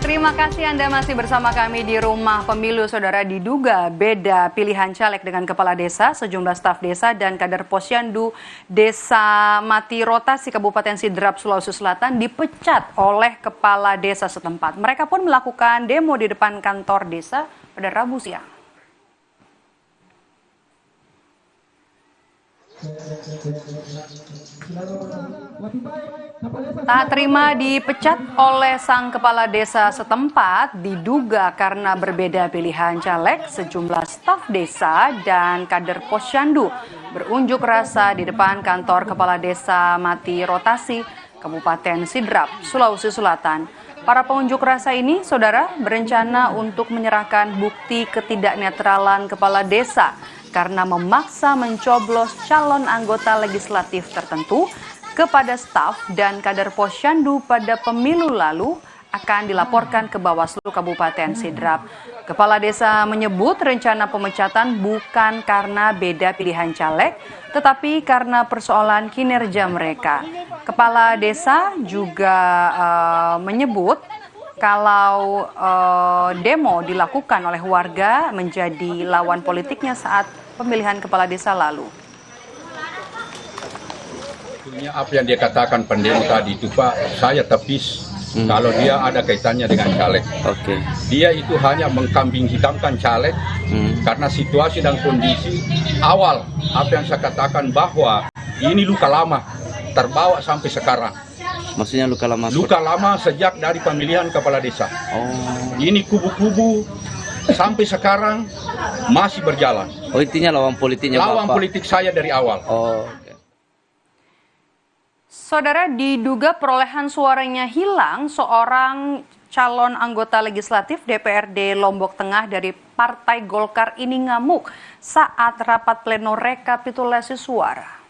Terima kasih Anda masih bersama kami di Rumah Pemilu. Saudara, diduga beda pilihan caleg dengan kepala desa, sejumlah staf desa dan kader Posyandu Desa Mati Rotasi Kabupaten Sidrap, Sulawesi Selatan dipecat oleh kepala desa setempat. Mereka pun melakukan demo di depan kantor desa pada Rabu siang. Tak terima dipecat oleh sang kepala desa setempat diduga karena berbeda pilihan caleg, sejumlah staf desa dan kader Posyandu berunjuk rasa di depan kantor kepala desa Mati Rotasi, Kabupaten Sidrap, Sulawesi Selatan. Para pengunjuk rasa ini, saudara, berencana untuk menyerahkan bukti ketidaknetralan kepala desa karena memaksa mencoblos calon anggota legislatif tertentu kepada staf dan kader Posyandu pada pemilu lalu akan dilaporkan ke Bawaslu Kabupaten Sidrap. Kepala desa menyebut rencana pemecatan bukan karena beda pilihan caleg, tetapi karena persoalan kinerja mereka. Kepala desa juga menyebut kalau demo dilakukan oleh warga menjadi lawan politiknya saat pemilihan kepala desa lalu. Apa yang dia katakan pendemo tadi itu Pak, saya tepis kalau dia ada kaitannya dengan caleg. Dia itu hanya mengkambing hitamkan caleg karena situasi dan kondisi awal apa yang saya katakan bahwa ini luka lama terbawa sampai sekarang. Maksudnya luka lama? Luka lama sejak dari pemilihan kepala desa. Ini kubu-kubu sampai sekarang masih berjalan. Intinya lawan politiknya lawan Bapak. Politik saya dari awal. Saudara, diduga perolehan suaranya hilang, seorang calon anggota legislatif DPRD Lombok Tengah dari Partai Golkar ini ngamuk saat rapat pleno rekapitulasi suara.